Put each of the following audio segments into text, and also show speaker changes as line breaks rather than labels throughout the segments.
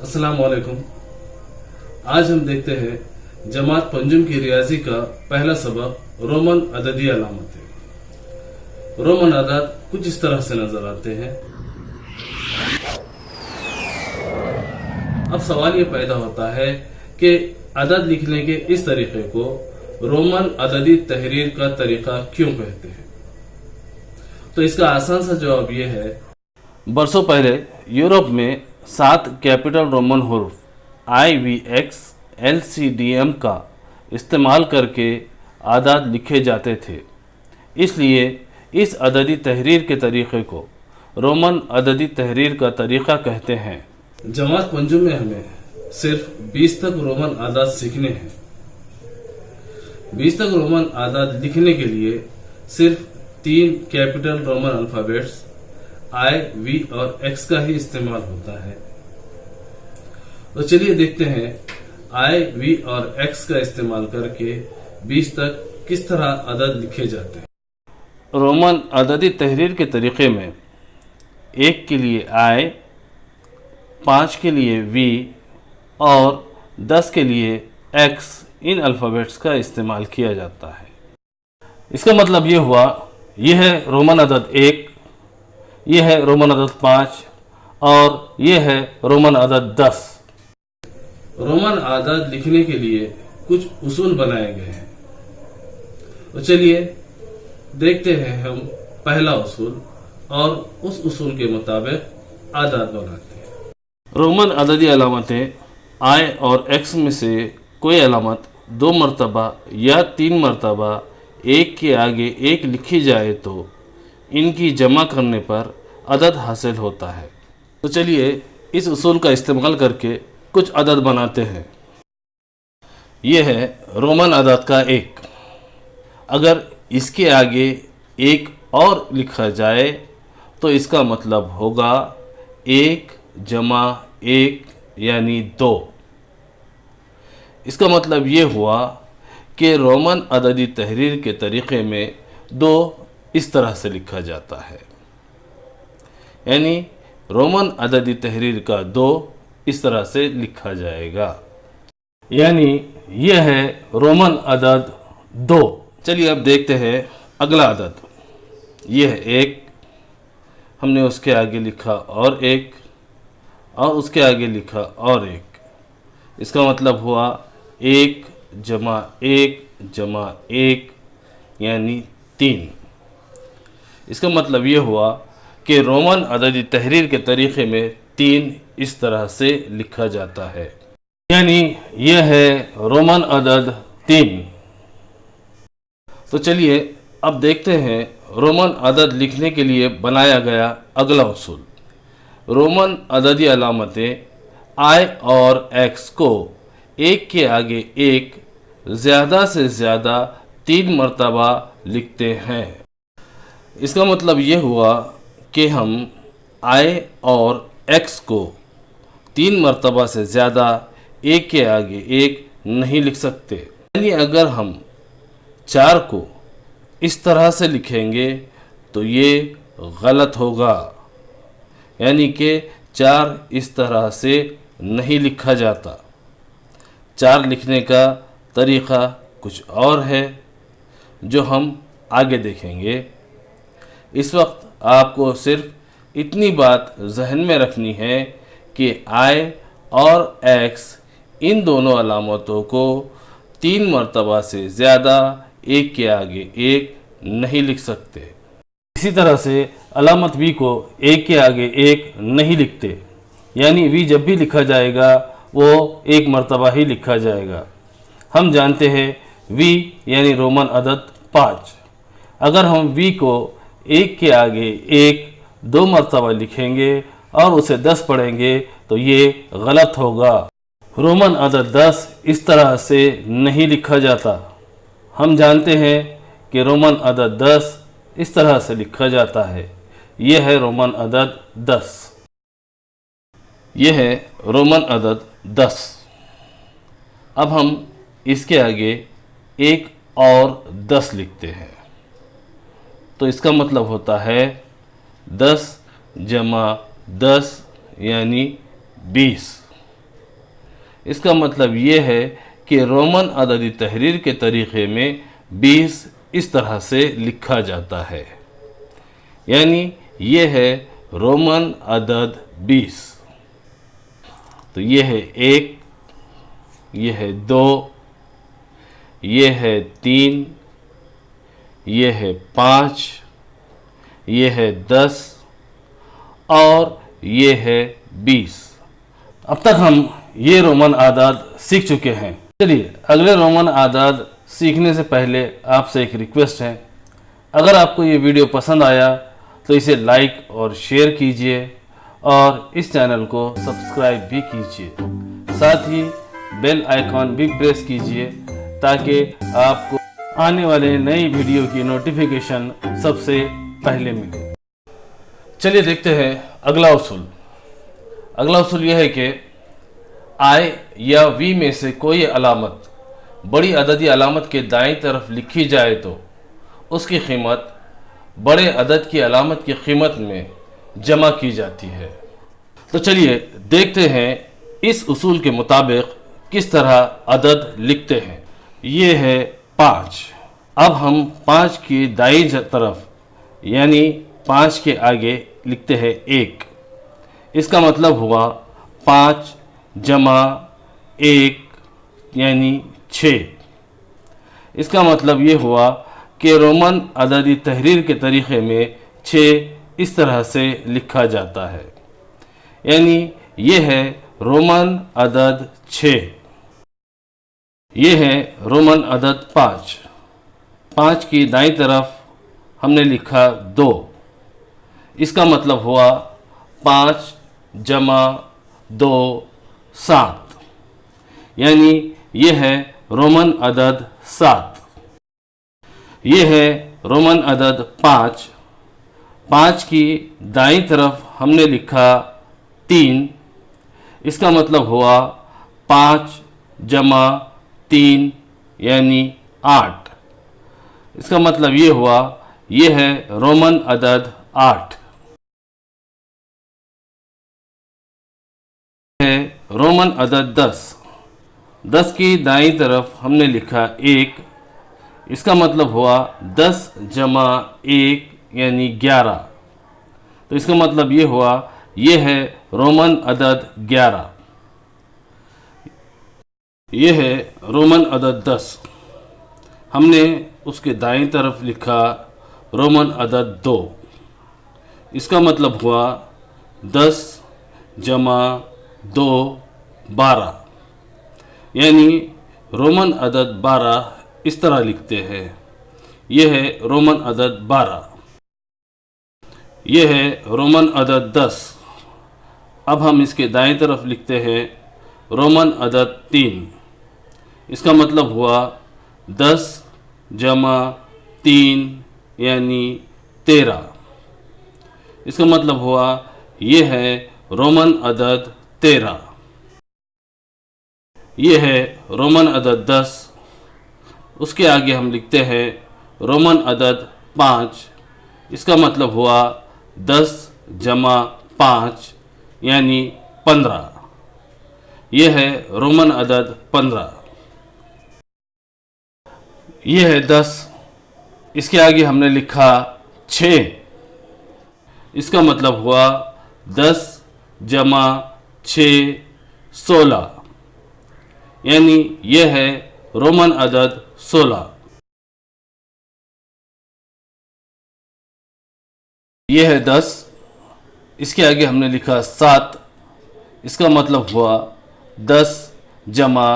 अस्सलाम वालेकुम। आज हम देखते हैं जमात पंजुम की रियाजी का पहला सबक रोमन अददी अलामतें। रोमन अदाद कुछ इस तरह से नजर आते हैं। अब सवाल ये पैदा होता है कि अदद लिखने के इस तरीके को रोमन अददी तहरीर का तरीका क्यों कहते हैं। तो इसका आसान सा जवाब यह है, बरसों पहले यूरोप में 7 कैपिटल रोमन हुर्फ IVX LCDM का इस्तेमाल करके आदाद लिखे जाते थे। इसलिए इस अददी तहरीर के तरीक़े को रोमन अददी तहरीर का तरीक़ा कहते हैं। जमात पंजुम में हमें सिर्फ 20 तक रोमन आदाद सीखने हैं। 20 तक रोमन आदाद लिखने के लिए सिर्फ 3 capital Roman alphabets I, V और X का ही इस्तेमाल होता है। तो चलिए देखते हैं I, V और X का इस्तेमाल करके 20 तक किस तरह अदद लिखे जाते हैं। रोमन अददी तहरीर के तरीके में 1 के लिए I, 5 के लिए V और 10 के लिए X इन अल्फ़ाबेट्स का इस्तेमाल किया जाता है। इसका मतलब ये हुआ, यह है रोमन अदद 1, यह है रोमन अदद 5 और यह है रोमन अदद 10। रोमन आदाद लिखने के लिए कुछ उसूल बनाए गए हैं। तो चलिए देखते हैं हम पहला उसूल और उस उसूल के मुताबिक आदाद बनाते हैं। रोमन अददी अलामतें I और X में से कोई अलामत 2 मरतबा या 3 मरतबा एक के आगे एक लिखी जाए तो इनकी जमा करने पर अदद हासिल होता है। तो चलिए इस उसूल का इस्तेमाल करके कुछ अदद बनाते हैं। यह है रोमन अदद का 1। अगर इसके आगे एक और लिखा जाए तो इसका मतलब होगा 1 जमा 1 यानी 2। इसका मतलब ये हुआ कि रोमन अददी तहरीर के तरीक़े में 2 इस तरह से लिखा जाता है, यानी रोमन अददी तहरीर का 2 इस तरह से लिखा जाएगा, यानी यह है रोमन अदद 2। चलिए अब देखते हैं अगला अदद। यह है 1, हमने उसके आगे लिखा और 1 और उसके आगे लिखा और 1। इसका मतलब हुआ 1 जमा 1 जमा 1 यानी 3। इसका मतलब ये हुआ कि रोमन अददी तहरीर के तरीक़े में 3 इस तरह से लिखा जाता है, यानी यह है रोमन अदद 3। तो चलिए अब देखते हैं रोमन अदद लिखने के लिए बनाया गया अगला उसूल। रोमन अददी अलामतें I और X को एक के आगे एक ज़्यादा से ज़्यादा 3 मरतबा लिखते हैं। इसका मतलब ये हुआ कि हम I और X को 3 मरतबा से ज़्यादा एक के आगे एक नहीं लिख सकते। यानी अगर हम 4 को इस तरह से लिखेंगे तो ये गलत होगा, यानी कि 4 इस तरह से नहीं लिखा जाता। 4 लिखने का तरीक़ा कुछ और है जो हम आगे देखेंगे। इस वक्त आपको सिर्फ इतनी बात जहन में रखनी है कि I और X इन दोनों अलामतों को 3 मरतबा से ज़्यादा एक के आगे एक नहीं लिख सकते। इसी तरह से अलामत V को एक के आगे एक नहीं लिखते, यानी V जब भी लिखा जाएगा वो 1 मरतबा ही लिखा जाएगा। हम जानते हैं V यानी रोमन अदद 5। अगर हम V को एक के आगे एक 2 मरतबा लिखेंगे और उसे 10 पढ़ेंगे तो ये गलत होगा। रोमन अदद 10 इस तरह से नहीं लिखा जाता। हम जानते हैं कि रोमन अदद 10 इस तरह से लिखा जाता है। यह है रोमन अदद 10। यह है रोमन अदद 10। अब हम इसके आगे एक और 10 लिखते हैं तो इसका मतलब होता है 10 जमा 10 यानी 20। इसका मतलब ये है कि रोमन अददी तहरीर के तरीक़े में 20 इस तरह से लिखा जाता है, यानी ये है रोमन अदद 20। तो ये है 1, ये है 2, ये है 3, ये है 5, ये है 10 और ये है 20। अब तक हम ये रोमन आदाद सीख चुके हैं। चलिए अगले रोमन आदाद सीखने से पहले आपसे एक रिक्वेस्ट है, अगर आपको ये वीडियो पसंद आया तो इसे लाइक और शेयर कीजिए और इस चैनल को सब्सक्राइब भी कीजिए, साथ ही बेल आइकॉन भी प्रेस कीजिए ताकि आपको आने वाले नई वीडियो की नोटिफिकेशन सबसे पहले मिले। चलिए देखते हैं अगला उसूल। अगला उसूल यह है कि आई या वी में से कोई अलामत बड़ी अददी अलामत के दाईं तरफ लिखी जाए तो उसकी कीमत बड़े अदद की अलामत की कीमत में जमा की जाती है। तो चलिए देखते हैं इस उसूल के मुताबिक किस तरह अदद लिखते हैं। ये है 5। अब हम 5 की दाईं तरफ यानी 5 के आगे लिखते हैं 1। इसका मतलब हुआ 5 जमा 1 यानी 6। इसका मतलब ये हुआ कि रोमन अददी तहरीर के तरीक़े में 6 इस तरह से लिखा जाता है, यानी ये है रोमन अदद 6। ये है रोमन अदद 5। 5 की दाईं तरफ हमने लिखा 2। इसका मतलब हुआ 5 जमा 2 7, यानी ये है रोमन अदद 7। ये है रोमन अदद 5। 5 की दाईं तरफ हमने लिखा 3। इसका मतलब हुआ 5 जमा 3 यानी 8। इसका मतलब ये हुआ ये है रोमन अदद 8। है रोमन अदद 10। 10 की दाईं तरफ हमने लिखा 1। इसका मतलब हुआ 10 जमा 1 यानी 11। तो इसका मतलब ये हुआ ये है रोमन अदद 11। ये है रोमन अदद 10। हमने उसके दाईं तरफ लिखा रोमन अदद 2। इसका मतलब हुआ 10 जमा 2 12, यानी रोमन अदद 12 इस तरह लिखते हैं। यह है रोमन अदद 12। यह है रोमन अदद 10। अब हम इसके दाईं तरफ लिखते हैं रोमन अदद 3। इसका मतलब हुआ 10 जमा 3 यानी 13। इसका मतलब हुआ यह है रोमन अदद 13। यह है रोमन अदद 10। उसके आगे हम लिखते हैं रोमन अदद 5। इसका मतलब हुआ 10 जमा 5 यानी 15। यह है रोमन अदद 15। यह है 10। इसके आगे हमने लिखा 6। इसका मतलब हुआ 10 जमा 6 16, यानी यह है रोमन अदद 16। यह है 10। इसके आगे हमने लिखा 7। इसका मतलब हुआ 10 जमा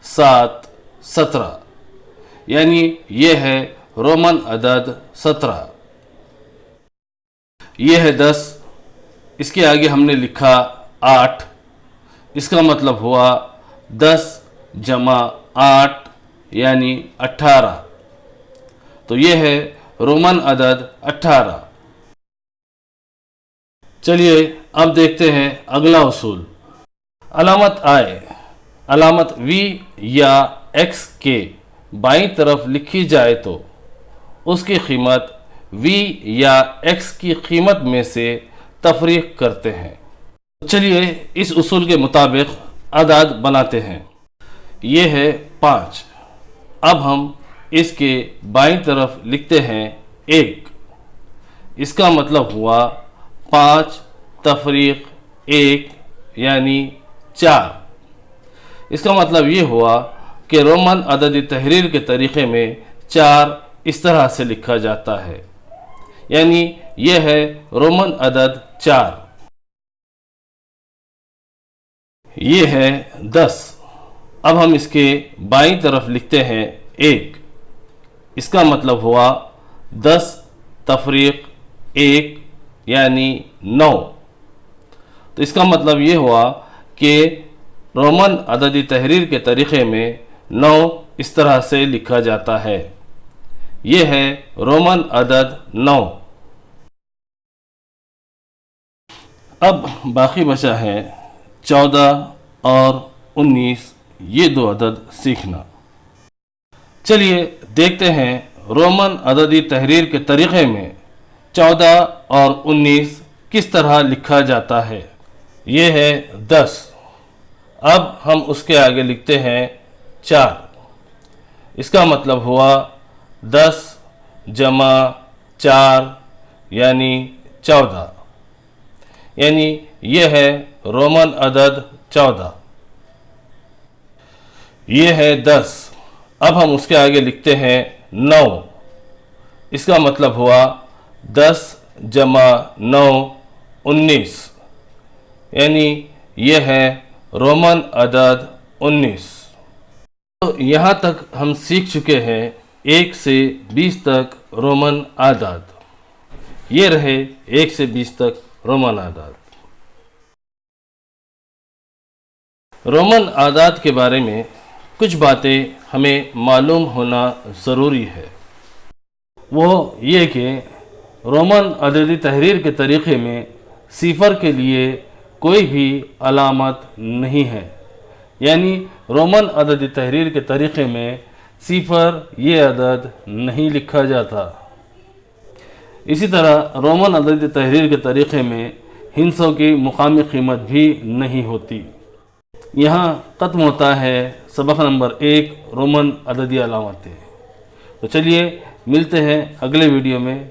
7 17, यानी यह है रोमन अदद 17। यह है 10। इसके आगे हमने लिखा 8। इसका मतलब हुआ 10 जमा 8 यानी 18। तो यह है रोमन अदद 18। चलिए अब देखते हैं अगला उसूल। अलामत आई अलामत वी या एक्स के बाईं तरफ लिखी जाए तो उसकी कीमत वी या एक्स की कीमत में से तफरीक करते हैं। चलिए इस उसूल के मुताबिक आदाद बनाते हैं। ये है 5। अब हम इसके बाईं तरफ लिखते हैं 1। इसका मतलब हुआ 5 तफरीक 1 यानी 4। इसका मतलब ये हुआ कि रोमन अददी तहरीर के तरीक़े में 4 इस तरह से लिखा जाता है, यानी यह है रोमन अदद 4। ये है 10। अब हम इसके बाईं तरफ लिखते हैं 1। इसका मतलब हुआ 10 तफरीक 1 यानी 9। तो इसका मतलब ये हुआ कि रोमन अददी तहरीर के तरीक़े में 9 इस तरह से लिखा जाता है। ये है रोमन अदद 9। अब बाकी बचा है 14 और 19, ये 2 अदद सीखना। चलिए देखते हैं रोमन अददी तहरीर के तरीक़े में 14 और 19 किस तरह लिखा जाता है। ये है 10। अब हम उसके आगे लिखते हैं 4। इसका मतलब हुआ 10 जमा 4 यानी 14, यानी यह है रोमन अदद 14। ये है 10। अब हम उसके आगे लिखते हैं 9। इसका मतलब हुआ 10 जमा 9 19, यानी यह है रोमन अदद 19। तो यहाँ तक हम सीख चुके हैं 1 से 20 तक रोमन आदाद। ये रहे 1 से 20 तक रोमन आदाद। रोमन आदाद के बारे में कुछ बातें हमें मालूम होना ज़रूरी है। वो ये कि रोमन अददी तहरीर के तरीक़े में सिफ़र के लिए कोई भी अलामत नहीं है, यानी रोमन अददी तहरीर के तरीक़े में सिफ़र ये अदद नहीं लिखा जाता। इसी तरह रोमन अददी तहरीर के तरीक़े में हिंसों की मुकामी कीमत भी नहीं होती। यहाँ ख़त्म होता है सबक नंबर 1 रोमन अददी अलामतें। तो चलिए मिलते हैं अगले वीडियो में।